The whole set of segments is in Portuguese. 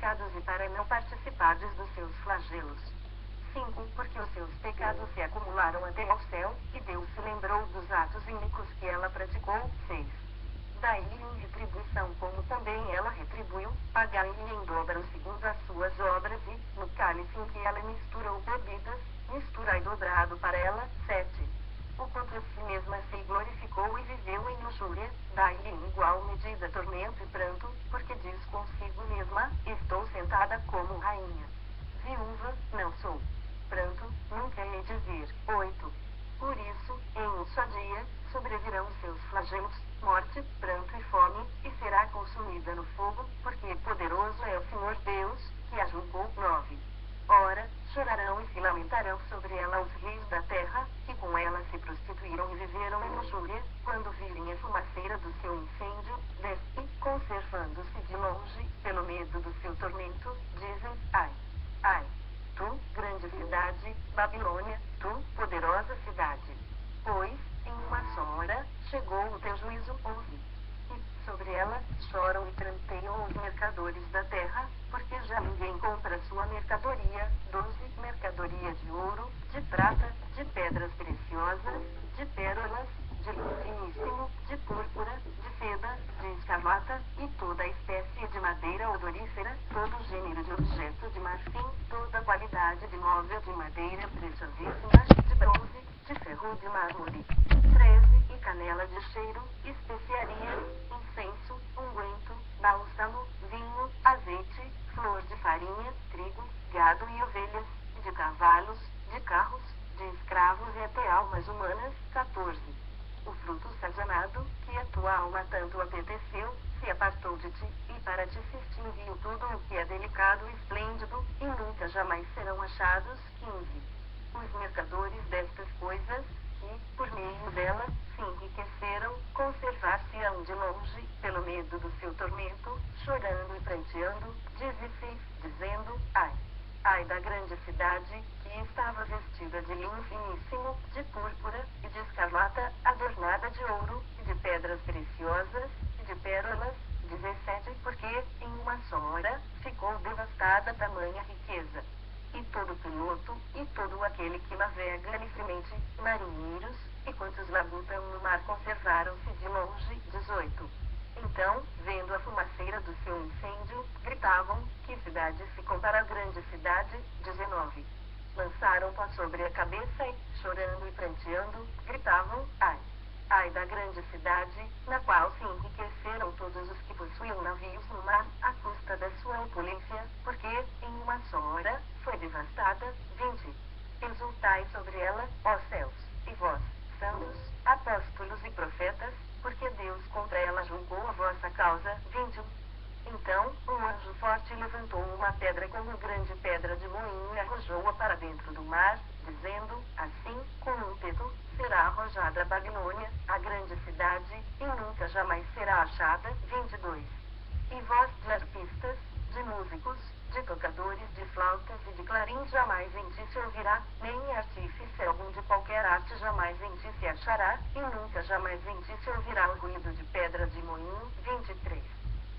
pecados e para não participardes dos seus flagelos. 5. Porque os seus pecados se acumularam até ao céu, e Deus se lembrou dos atos iníquos que ela praticou. 6. Dai-lhe em retribuição como também ela retribuiu, pagai-lhe em dobro segundo as suas obras e, no cálice em que ela misturou bebidas, misturai dobrado para ela. 7. O quanto a si mesma se glorificou e viveu em luxúria, dai-lhe em igual medida tormento e pranto, porque diz consigo mesma, estou sentada como rainha. Viúva, não sou. Pranto, nunca hei de vir. 8. Por isso, em um só dia, sobrevirão seus flagelos, morte, pranto e fome, e será consumida no fogo, porque poderoso é o Senhor Deus, que a julgou. 9. Ora, chorarão e se lamentarão sobre ela os reis da terra, que com ela se prostituíram e viveram em luxúria, quando virem a fumaceira do seu incêndio. 10. E, conservando-se de longe, pelo medo do seu tormento, dizem, ai, ai, tu, grande cidade, Babilônia, tu, poderosa cidade. Pois, em uma só hora, chegou o teu juízo. 11. E, sobre ela, choram e tranteiam os mercadores da terra, porque já ninguém compra sua mercadoria. 12. Mercadoria de ouro, de prata, de pedras preciosas, de pérolas, de linho finíssimo, de púrpura, de seda, de escarlata, e toda espécie de madeira odorífera, todo gênero de objeto de marfim, toda qualidade de móvel de madeira preciosíssima, de bronze, de ferro de mármore. 13. E canela de cheiro, especiarias, incenso, unguento, bálsamo, vinho, azeite, flor de farinha, trigo, gado e ovelhas, de cavalos, de carros, de escravos e até almas humanas. 14. O fruto sazonado, que a tua alma tanto apeteceu, se apartou de ti, e para ti se extinguiu tudo o que é delicado e esplêndido, e nunca jamais serão achados. 15. Os mercadores destas coisas, que, por meio dela, se enriqueceram, conservar-se-ão de longe, pelo medo do seu tormento, chorando e pranteando, 16, dizendo, ai, ai da grande cidade, que estava vestida de linho finíssimo, de púrpura, e de escarlata, adornada de ouro, e de pedras preciosas, e de pérolas. 17. Porque, em uma só hora, ficou devastada tamanha riqueza. E todo piloto, e todo aquele que navega livremente, marinheiros, e quantos labutam no mar conservaram-se de longe. 18. Então, vendo a fumaceira do seu incêndio, gritavam, que cidade se compara à grande cidade. 19. Lançaram pó sobre a cabeça e, chorando e pranteando, gritavam, ai, ai da grande cidade, na qual se enriqueceram todos os que possuíam navios no mar, à custa da sua opulência, porque, em uma só hora, foi devastada. 20. Exultai sobre ela, ó céus, e vós, santos, apóstolos e profetas, porque Deus contra ela julgou a vossa causa. 21. Então, um anjo forte levantou uma pedra como grande pedra de moinho e arrojou-a para dentro do mar, dizendo, assim, com ímpeto, será arrojada a Babilônia, a grande cidade, e nunca jamais será achada. 22. E voz de arpistas, de músicos, de tocadores de flautas e de clarins jamais em ti se ouvirá, nem artífice algum de qualquer arte jamais em ti se achará, e nunca jamais em ti se ouvirá o ruído de pedra de moinho. 23.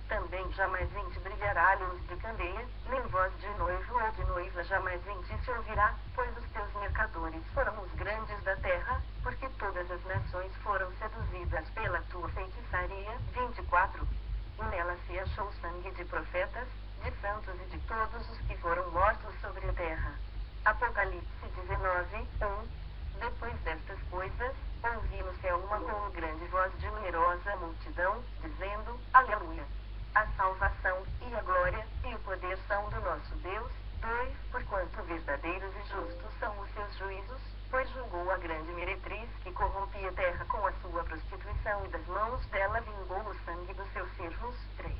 Também jamais em ti brilhará luz de candeia, nem voz de noivo ou de noiva jamais em ti se ouvirá, pois os teus mercadores foram os grandes da terra, porque todas as nações foram seduzidas pela tua feitiçaria. 24. E nela se achou sangue de profetas, de santos e de todos os que foram mortos sobre a terra. Apocalipse 19, 1. Depois destas coisas, ouvi no céu uma como grande voz de numerosa multidão, dizendo, Aleluia! A salvação, e a glória, e o poder são do nosso Deus. 2. Porquanto verdadeiros e justos são os seus juízos, pois julgou a grande meretriz que corrompia a terra com a sua prostituição e das mãos dela vingou o sangue dos seus servos. 3.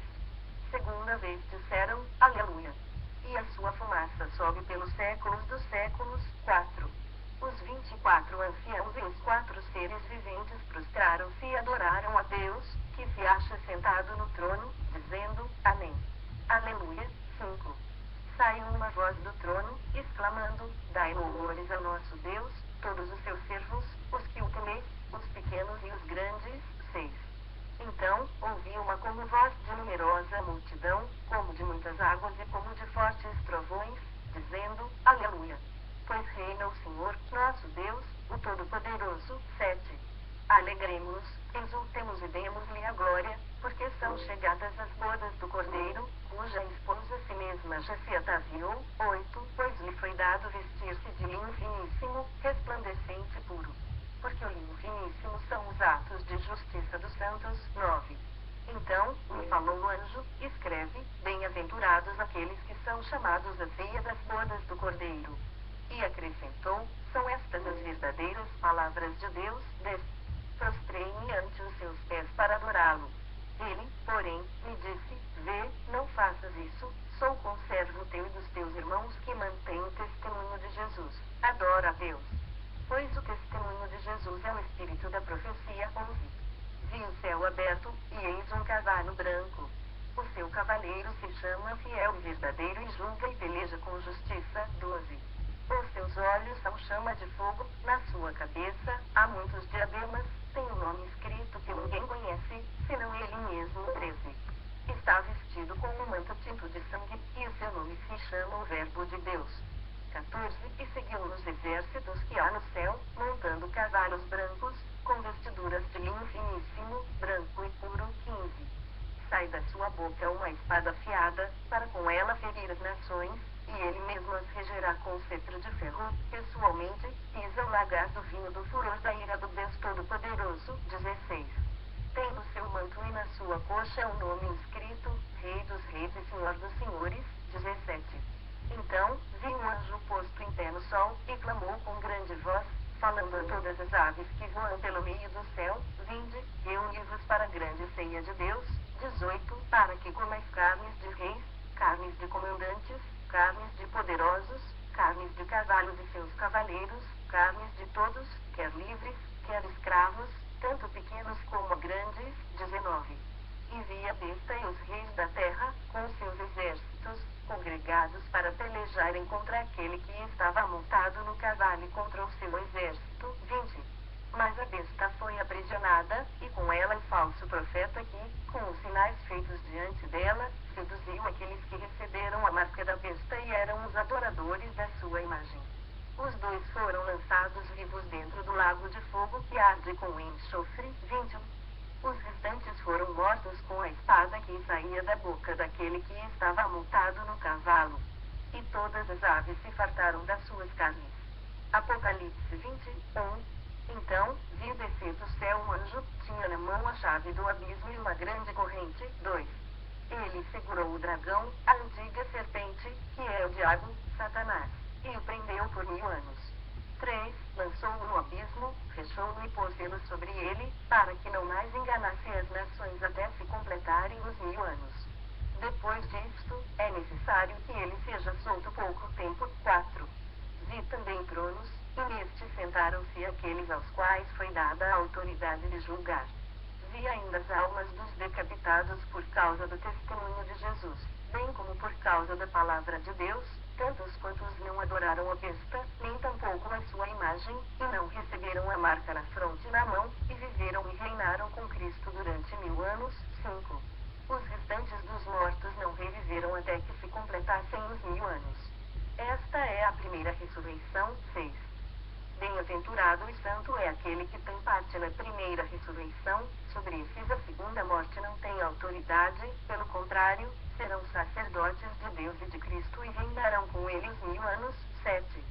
Segunda vez disseram, Aleluia! E a sua fumaça sobe pelos séculos dos séculos. 4. Os 24 anciãos e os 4 seres viventes prostraram-se e adoraram a Deus, que se acha sentado no trono, dizendo, Amém. Aleluia. 5. Saiu uma voz do trono, exclamando, Dai louvores ao nosso Deus, todos os seus servos, os que o temeis, os pequenos e os grandes. 6. Então, ouvi uma como voz de numerosa multidão, como de muitas águas, relâmpagos e como de fortes trovões, dizendo: Aleluia! Pois reina o Senhor, nosso Deus, o Todo-Poderoso. 7. Alegremo-nos, exultemos e demos-lhe a glória, porque são chegadas as bodas do Cordeiro, cuja esposa a si mesma já se ataviou. 8. Pois lhe foi dado vestir-se de linho finíssimo, resplandecente e puro. Porque o linho finíssimo são os atos de justiça dos santos. 9. Então me falou o anjo: escreve: bem-aventurados aqueles que são chamados à ceia das bodas do Cordeiro. E acrescentou: são estas as verdadeiras palavras de Deus. 10. Prostrei-me ante os seus pés para adorá-lo. Ele, porém, me disse: vê, não faças isso, sou conservo teu e dos teus irmãos que mantêm o testemunho de Jesus. Adora a Deus. Pois o testemunho de Jesus é o espírito da profecia. 11. Vi o céu aberto, e eis um cavalo branco. O seu cavaleiro se chama Fiel e Verdadeiro e julga e peleja com justiça. 12. Os seus olhos são chama de fogo, na sua cabeça há muitos diademas, tem um nome escrito que ninguém conhece, senão ele mesmo. 13. Está vestido com um manto tinto de sangue, e o seu nome se chama o Verbo de Deus. 14. E seguiu nos exércitos que há no céu, montando cavalos brancos, com vestiduras de linho finíssimo, branco e puro. 15. Sai da sua boca uma espada afiada, para com ela ferir as nações, e ele mesmo as regerá com cetro de ferro. Pessoalmente, pisa o lagar do vinho do furor da ira do Deus Todo-Poderoso. 16. Tem no seu manto e na sua coxa o nome inscrito: Rei dos Reis e Senhor dos Senhores. 17. Então, vi um anjo posto em pé no sol, e clamou com grande voz, falando a todas as aves que voam pelo meio do céu: vinde, reuni-vos para a grande ceia de Deus. 18. Para que comais carnes de reis, carnes de comandantes, carnes de poderosos, carnes de cavalos e seus cavaleiros, carnes de todos, quer livres, quer escravos, tanto pequenos como grandes. 19. E vi a besta e os reis da terra, com seus exércitos, congregados para pelejarem contra aquele que estava montado no cavalo e contra o seu exército. 20. Mas a besta foi aprisionada, e com ela o falso profeta que, com os sinais feitos diante dela, seduziu aqueles que receberam a marca da besta e eram os adoradores da sua imagem. Os dois foram lançados vivos dentro do lago de fogo que arde com enxofre. 21. Os restantes foram mortos com a espada que saía da boca daquele que estava montado no cavalo. E todas as aves se fartaram das suas carnes. Apocalipse 21. Então, vi descer do céu um anjo, tinha na mão a chave do abismo e uma grande corrente. 2. Ele segurou o dragão, a antiga serpente, que é o diabo, Satanás, e o prendeu por 1000 anos. 3. Lançou-o no abismo, fechou-o e pôs selos sobre ele, para que não mais enganasse as nações até se completarem os 1000 anos. Depois disto, é necessário que ele seja solto pouco tempo. 4. Vi também tronos, e nestes sentaram-se aqueles aos quais foi dada a autoridade de julgar. Vi ainda as almas dos decapitados por causa do testemunho de Jesus, bem como por causa da palavra de Deus, tantos quantos não adoraram a besta, nem tampouco a sua imagem, e não receberam a marca na fronte e na mão, e viveram e reinaram com Cristo durante 1000 anos. 5. Os restantes dos mortos não reviveram até que se completassem os 1000 anos. Esta é a primeira ressurreição. 6. Bem-aventurado e santo é aquele que tem parte na primeira ressurreição. Sobre esses a segunda morte não tem autoridade, pelo contrário, serão sacerdotes de Deus e de Cristo e reinarão com ele os 1000 anos. 7.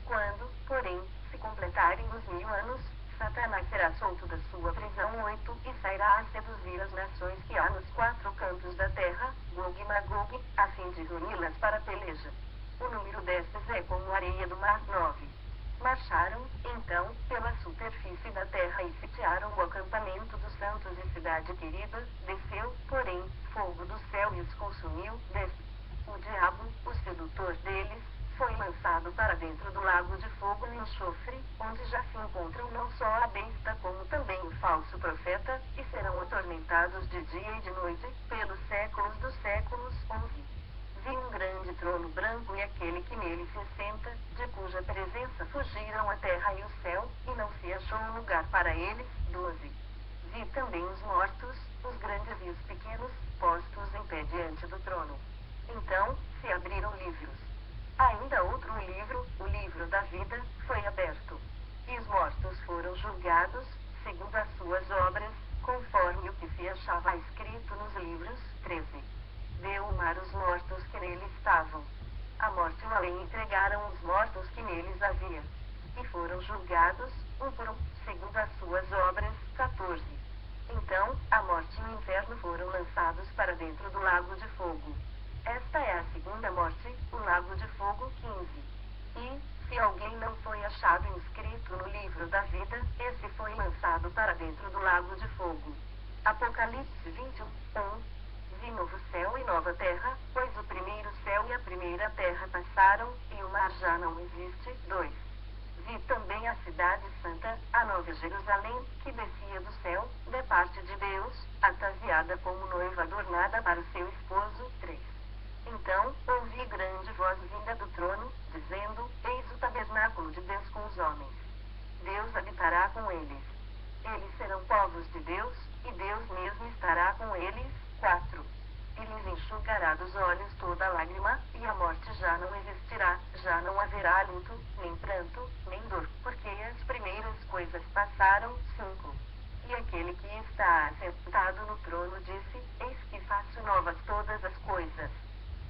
Quando, porém, se completarem os 1000 anos, Satanás será solto da sua prisão. 8. E sairá a seduzir as nações que há nos 4 cantos da terra, Gog e Magog, a fim de reuni-las para a peleja. O número destas é como a areia do mar. 9. Marcharam, então, pela superfície da terra e sitiaram o acampamento dos santos e cidade querida. Desceu, porém, fogo do céu e os consumiu. 10. O diabo, o sedutor deles, foi lançado para dentro do lago de fogo e enxofre, onde já se encontram não só a besta como também o falso profeta, e serão atormentados de dia e de noite, pelos séculos dos séculos. 11. Vi um grande trono branco e aquele que nele se assenta, de cuja presença fugiram a terra e o céu, e não se achou lugar para eles. 12. Vi também os mortos, os grandes e os pequenos, postos em pé diante do trono. Então, julgar os mortos que nele estavam. A morte e o além entregaram os mortos que neles havia. E foram julgados, um por um, segundo as suas obras. 14. Então, a morte e o inferno foram lançados para dentro do lago de fogo. Esta é a segunda morte, o lago de fogo. 15. E, se alguém não foi achado inscrito no livro da vida, esse foi lançado para dentro do lago de fogo. Apocalipse 21, 1. Vi novo céu e nova terra, pois o primeiro céu e a primeira terra passaram, e o mar já não existe. 2. Vi também a cidade santa, a nova Jerusalém, que descia do céu, da parte de Deus, ataviada como noiva adornada para o seu esposo. 3. Então, ouvi grande voz vinda do trono, dizendo: Eis o tabernáculo de Deus com os homens. Deus habitará com eles. Eles serão povos de Deus, e Deus mesmo estará com eles. 4. E lhes enxugará dos olhos toda lágrima, e a morte já não existirá, já não haverá luto, nem pranto, nem dor, porque as primeiras coisas passaram. 5. E aquele que está assentado no trono disse: Eis que faço novas todas as coisas.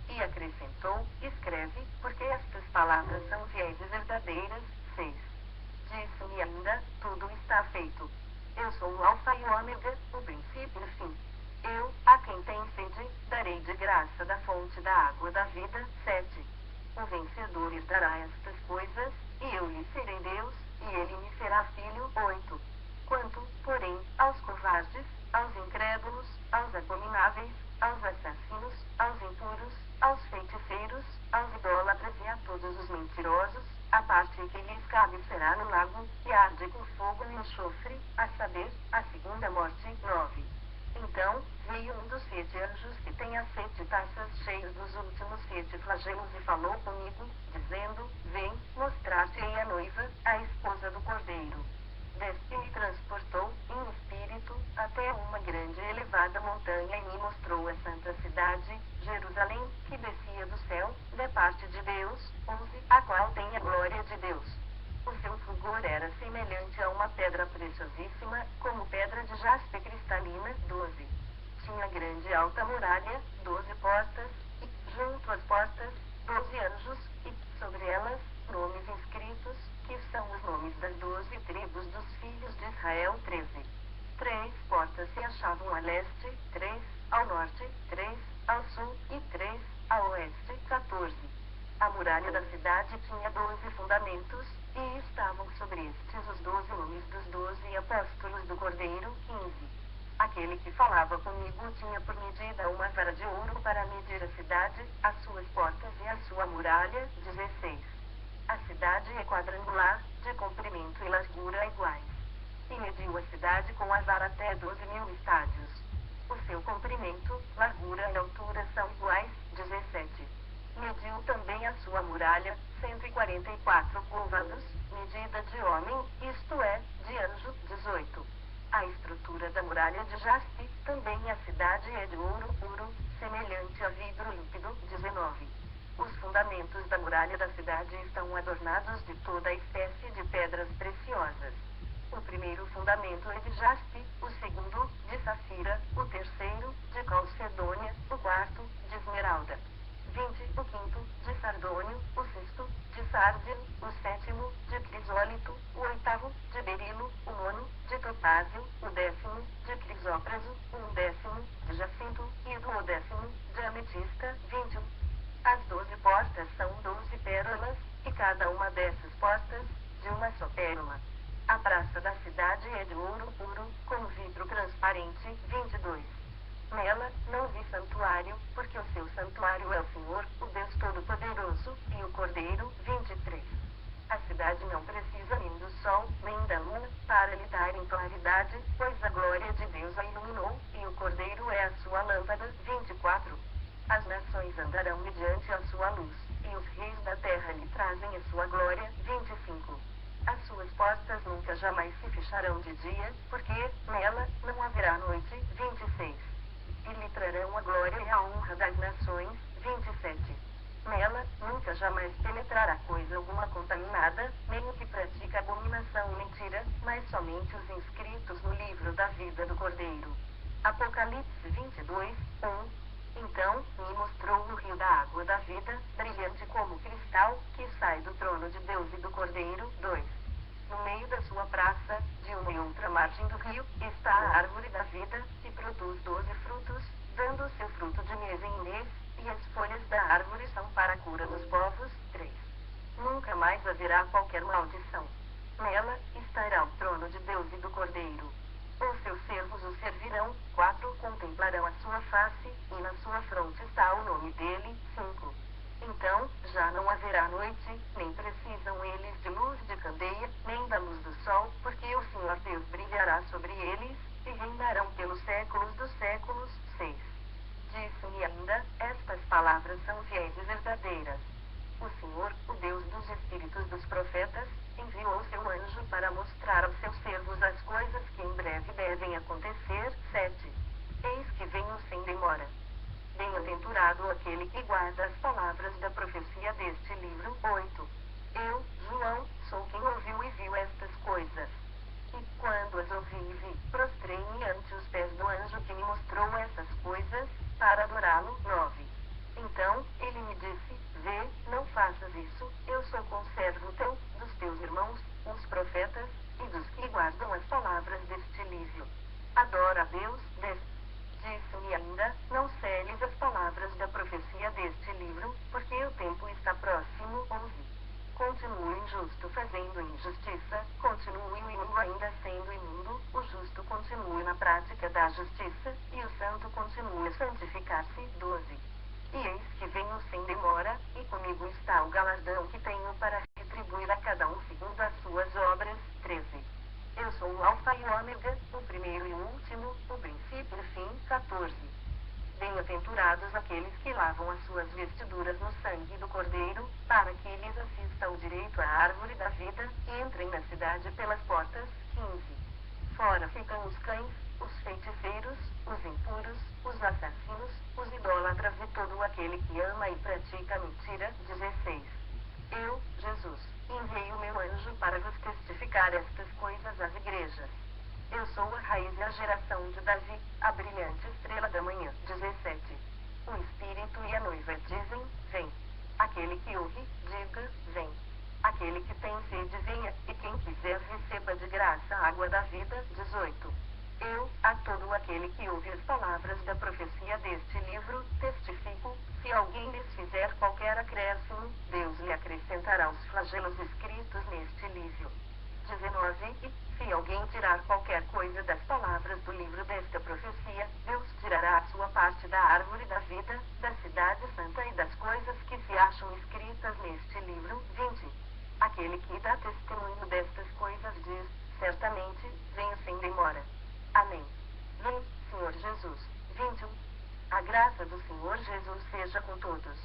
E acrescentou: Escreve, porque estas palavras são fiéis e verdadeiras. 6. Disse-me ainda: Tudo está feito. Eu sou o Alfa e o Ômega, o princípio e o fim. Eu, a quem tem sede, darei de graça da fonte da água da vida. 7. O vencedor herdará estas coisas, e eu lhe serei Deus, e ele me será filho. 8. Quanto, porém, aos covardes, aos incrédulos, aos abomináveis, aos assassinos, aos impuros, aos feiticeiros, aos idólatras e a todos os mentirosos, a parte que lhes cabe será no lago, que arde com fogo e enxofre, a saber, a segunda morte. 9. Então, veio um dos 7 anjos que tem as 7 taças cheias dos últimos 7 flagelos e falou comigo, dizendo: Vem, mostrar-te-ei a noiva, a esposa do Cordeiro. Desce e me transportou, em espírito, até uma grande e elevada montanha e me mostrou a santa cidade, Jerusalém, que descia do céu, da parte de Deus. 11. A qual tem a glória de Deus. O seu fulgor era semelhante a uma pedra preciosíssima, como pedra de jaspe cristalina. 12. Tinha grande e alta muralha, 12 portas, e, junto às portas, 12 anjos, e, sobre elas, nomes inscritos, que são os nomes das 12 tribos dos filhos de Israel. 13. 3 portas se achavam a leste, 3, ao norte, 3, ao sul, e 3, a oeste. 14. A muralha da cidade tinha 12 fundamentos, e estavam sobre estes os 12 nomes dos 12 apóstolos do Cordeiro. 15. Aquele que falava comigo tinha por medida uma vara de ouro para medir a cidade, as suas portas e a sua muralha. 16. A cidade é quadrangular, de comprimento e largura iguais. E mediu a cidade com a vara até 12.000 estádios. O seu comprimento, largura e altura são iguais. 17. Mediu também a sua muralha, 144 côvados, medida de homem, isto é, de anjo. 18. A estrutura da muralha de jaspe, também a cidade é de ouro puro, semelhante a vidro límpido. 19. Os fundamentos da muralha da cidade estão adornados de toda espécie de pedras preciosas. O primeiro fundamento é de jaspe, o segundo, de safira, o terceiro, de calcedônia, o quarto, de esmeralda. 20. O quinto, de sardônio, o sexto, de sárdio, o sétimo, de crisólito, o oitavo, de berilo, o nono, de topázio, o 10º, de crisópraso, o 11º, de jacinto, e o 12º, de ametista. 21. As 12 portas são 12 pérolas, e cada uma dessas portas, de uma só pérola. A praça da cidade é de ouro puro, com vidro transparente. 22. Nela, não vi santuário, porque o seu santuário é o Senhor, o Deus Todo-Poderoso, e o Cordeiro. 23. A cidade não precisa nem do sol, nem da lua, para lhe darem claridade, pois a glória de Deus a iluminou, e o Cordeiro é a sua lâmpada. 24. As nações andarão mediante a sua luz, e os reis da terra lhe trazem a sua glória. 25. As suas portas nunca jamais se fecharão de dia, porque, nela, não haverá noite. 26. E lhe trarão a glória e a honra das nações. 27. Nela, nunca jamais penetrará coisa alguma contaminada, nem o que pratica abominação e mentira, mas somente os inscritos no livro da vida do Cordeiro. Apocalipse 22, 1. Então, me mostrou o rio da água da vida, brilhante como cristal, que sai do trono de Deus e do Cordeiro. 2. No meio da sua praça, de uma e outra margem do rio, está a árvore da vida, que produz 12 frutos, dando o seu fruto de mês em mês, e as folhas da árvore são para a cura dos povos. 3. Nunca mais haverá qualquer maldição. Nela, estará o trono de Deus e do Cordeiro. Os seus servos o servirão. 4. Contemplarão a sua face, e na sua fronte está o nome dele. 5. Então, já não haverá noite, nem precisam eles de luz de candeia, nem da luz do sol, porque o Senhor Deus brilhará sobre eles, e reinarão pelos séculos dos séculos. 6. Disse-me ainda, estas palavras são fiéis e verdadeiras. O Senhor, o Deus dos espíritos dos profetas, enviou seu anjo para mostrar aos seus servos as coisas que em breve devem acontecer. 7. Eis que venho sem demora. Bem-aventurado aquele que guarda as palavras da profecia deste livro. 8. Eu, João, sou quem ouviu e viu estas coisas. E quando as ouvi e vi, prostrei-me ante os pés do anjo que me mostrou essas coisas, para adorá-lo. 9. Então, ele me disse, vê, não faças isso, eu sou conservo teu, dos teus irmãos, os profetas, e dos que guardam as palavras deste livro. Adora a Deus. 10. Disse-me ainda, não seles as palavras da profecia deste livro, porque o tempo está próximo. 11. Continue o injusto fazendo injustiça, continue o imundo ainda sendo imundo, o justo continue na prática da justiça, e o santo continue a santificar-se. 12. E eis que venho sem demora, e comigo está o galardão que tenho para retribuir a cada um segundo as suas obras. 13. Eu sou o Alfa e o Ômega, o primeiro e o último, o princípio e o fim. 14. Bem-aventurados aqueles que lavam as suas vestiduras no sangue do Cordeiro, para que lhes assista o direito à árvore da vida, e entrem na cidade pelas portas. 15. Fora ficam os cães, os feiticeiros, os impuros, os assassinos, os idólatras e todo aquele que ama e pratica mentira. 16. Eu, Jesus, enviei o meu anjo para vos testificar estas coisas às igrejas. Eu sou a raiz e a geração de Davi, a brilhante estrela da manhã. 17. O Espírito e a noiva dizem, vem. Aquele que ouve, diga, vem. Aquele que tem sede, venha, e quem quiser receba de graça a água da vida. 18. Eu, a todo aquele que ouve as palavras da profecia deste livro, testifico, se alguém lhes fizer qualquer acréscimo, Deus lhe acrescentará os flagelos escritos neste livro. 19. E, se alguém tirar qualquer coisa das palavras do livro desta profecia, Deus tirará a sua parte da árvore da vida, da cidade santa e das coisas que se acham escritas neste livro. 20. Aquele que dá testemunho destas coisas diz, certamente, venho sem demora. Amém. Vem, Senhor Jesus. 21. A graça do Senhor Jesus seja com todos.